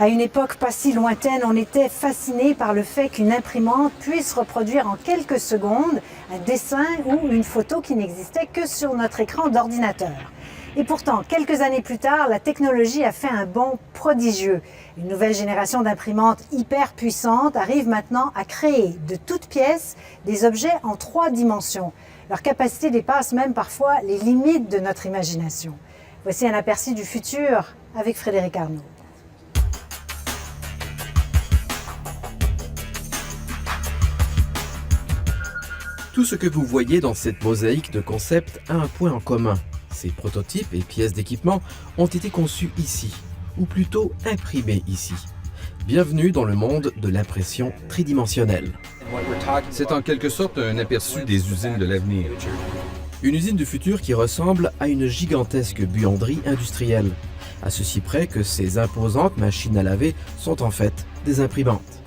À une époque pas si lointaine, on était fasciné par le fait qu'une imprimante puisse reproduire en quelques secondes un dessin ou une photo qui n'existait que sur notre écran d'ordinateur. Et pourtant, quelques années plus tard, la technologie a fait un bond prodigieux. Une nouvelle génération d'imprimantes hyper puissantes arrive maintenant à créer de toutes pièces des objets en 3 dimensions. Leur capacité dépasse même parfois les limites de notre imagination. Voici un aperçu du futur avec Frédéric Arnaud. Tout ce que vous voyez dans cette mosaïque de concepts a un point en commun. Ces prototypes et pièces d'équipement ont été conçus ici, ou plutôt imprimés ici. Bienvenue dans le monde de l'impression tridimensionnelle. C'est en quelque sorte un aperçu des usines de l'avenir. Une usine du futur qui ressemble à une gigantesque buanderie industrielle, à ceci près que ces imposantes machines à laver sont en fait des imprimantes.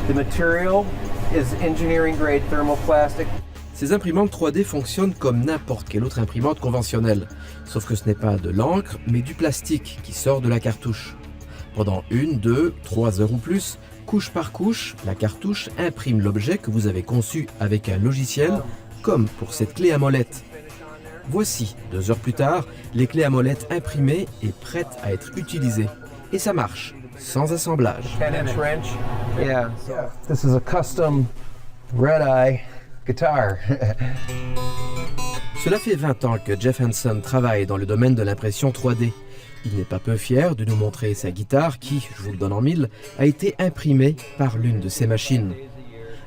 The material is engineering-grade thermoplastic. Ces imprimantes 3D fonctionnent comme n'importe quelle autre imprimante conventionnelle, sauf que ce n'est pas de l'encre, mais du plastique qui sort de la cartouche. Pendant 1, 2, 3 heures ou plus, couche par couche, la cartouche imprime l'objet que vous avez conçu avec un logiciel, comme pour cette clé à molette. Voici, 2 heures plus tard, les clés à molette imprimées et prêtes à être utilisées. Et ça marche, sans assemblage. 10-inch wrench. Yeah. This is a custom red-eye guitar. Cela fait 20 ans que Jeff Hansen travaille dans le domaine de l'impression 3D. Il n'est pas peu fier de nous montrer sa guitare qui, je vous le donne en mille, a été imprimée par l'une de ces machines.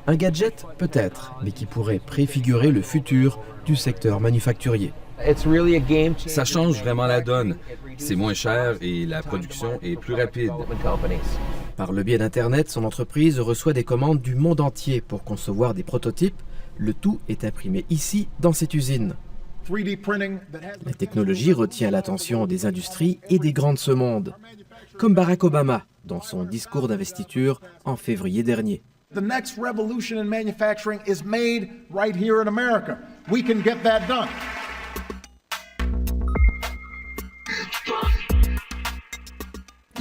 Un gadget peut-être, mais qui pourrait préfigurer le futur du secteur manufacturier. It's really a game changer. Ça change vraiment la donne. C'est moins cher et la production est plus rapide. Par le biais d'Internet, son entreprise reçoit des commandes du monde entier pour concevoir des prototypes. Le tout est imprimé ici, dans cette usine. La technologie retient l'attention des industries et des grands de ce monde, comme Barack Obama dans son discours d'investiture en février dernier. The next revolution in manufacturing is made right here in America. We can get that done.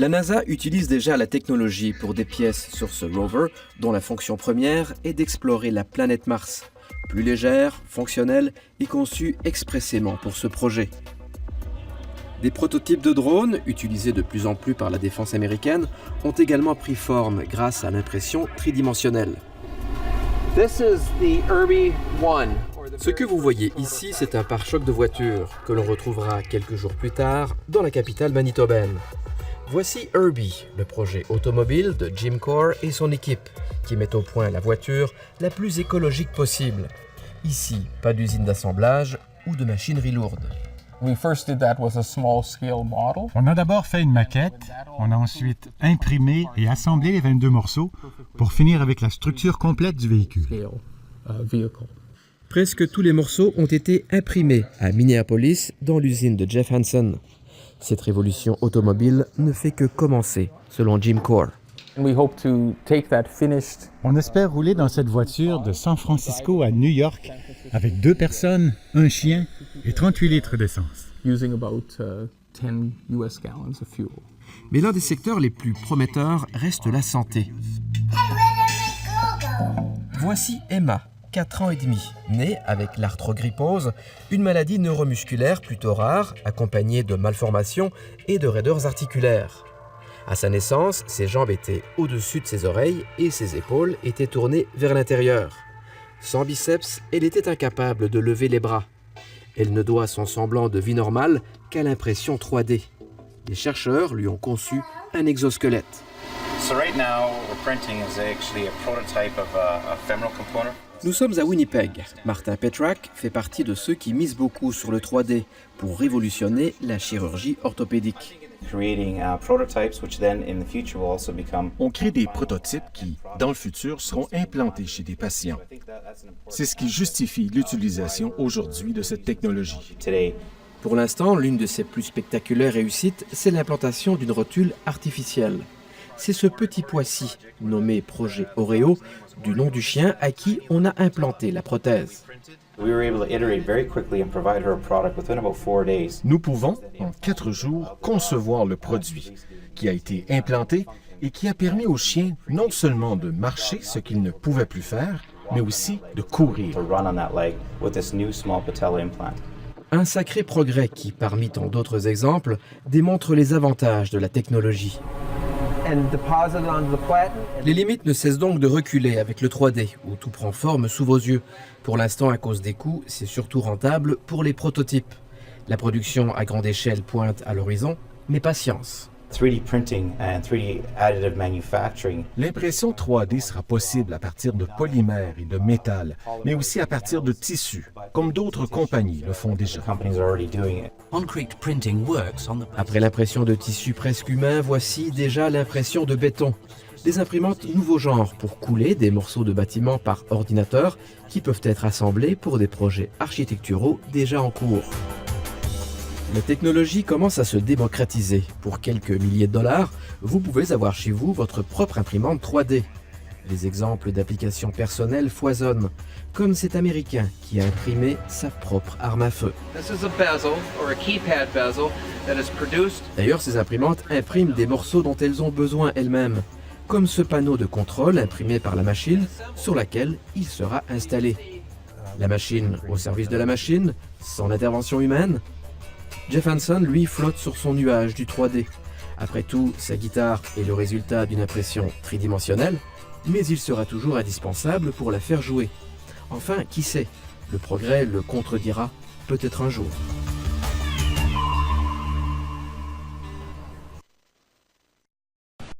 La NASA utilise déjà la technologie pour des pièces sur ce rover dont la fonction première est d'explorer la planète Mars, plus légère, fonctionnelle et conçue expressément pour ce projet. Des prototypes de drones, utilisés de plus en plus par la défense américaine, ont également pris forme grâce à l'impression tridimensionnelle. This is the Irby One. Ce que vous voyez ici, c'est un pare-choc de voiture que l'on retrouvera quelques jours plus tard dans la capitale manitobaine. Voici Irby, le projet automobile de Jim Core et son équipe, qui met au point la voiture la plus écologique possible. Ici, pas d'usine d'assemblage ou de machinerie lourde. We first did that with a small scale model. On a d'abord fait une maquette, on a ensuite imprimé et assemblé les 22 morceaux pour finir avec la structure complète du véhicule. Presque tous les morceaux ont été imprimés à Minneapolis dans l'usine de Jeff Hansen. Cette révolution automobile ne fait que commencer, selon Jim Core. We hope to take that finished On espère rouler dans cette voiture de San Francisco à New York avec 2 personnes, un chien et 38 litres d'essence. using about 10 US gallons of fuel. Mais l'un des secteurs les plus prometteurs reste la santé. Voici Emma, 4 ans et demi, née avec l'arthrogrypose, une maladie neuromusculaire plutôt rare, accompagnée de malformations et de raideurs articulaires. À sa naissance, ses jambes étaient au-dessus de ses oreilles et ses épaules étaient tournées vers l'intérieur. Sans biceps, elle était incapable de lever les bras. Elle ne doit son semblant de vie normale qu'à l'impression 3D. Les chercheurs lui ont conçu un exosquelette. So right now, we're printing is actually a prototype of a femoral component. Nous sommes à Winnipeg. Martin Petrak fait partie de ceux qui misent beaucoup sur le 3D pour révolutionner la chirurgie orthopédique. On crée des prototypes qui, dans le futur, seront implantés chez des patients. C'est ce qui justifie l'utilisation aujourd'hui de cette technologie. Pour l'instant, l'une de ses plus spectaculaires réussites, c'est l'implantation d'une rotule artificielle. C'est ce petit pois-ci, nommé projet Oreo, du nom du chien à qui on a implanté la prothèse. Nous pouvons, en 4 jours, concevoir le produit, qui a été implanté et qui a permis aux chiens non seulement de marcher, ce qu'ils ne pouvaient plus faire, mais aussi de courir. to run on that leg with this new small patella implant. Un sacré progrès qui, parmi tant d'autres exemples, démontre les avantages de la technologie. And deposit it onto the platen. Les limites ne cessent donc de reculer avec le 3D, où tout prend forme sous vos yeux. Pour l'instant, à cause des coûts, c'est surtout rentable pour les prototypes. La production à grande échelle pointe à l'horizon, mais patience. 3D printing and 3D additive manufacturing. L'impression 3D sera possible à partir de polymères et de métal, mais aussi à partir de tissus, comme d'autres compagnies le font déjà. Companies are already doing it. Après l'impression de tissu presque humain, voici déjà l'impression de béton. Des imprimantes nouveau genre pour couler des morceaux de bâtiments par ordinateur qui peuvent être assemblés pour des projets architecturaux déjà en cours. La technologie commence à se démocratiser. Pour quelques milliers de dollars, vous pouvez avoir chez vous votre propre imprimante 3D. Les exemples d'applications personnelles foisonnent, comme cet Américain qui a imprimé sa propre arme à feu. D'ailleurs, ces imprimantes impriment des morceaux dont elles ont besoin elles-mêmes, comme ce panneau de contrôle imprimé par la machine sur laquelle il sera installé. La machine au service de la machine, sans intervention humaine. Jeff Hanson, lui, flotte sur son nuage du 3D. Après tout, sa guitare est le résultat d'une impression tridimensionnelle, mais il sera toujours indispensable pour la faire jouer. Enfin, qui sait, le progrès le contredira peut-être un jour.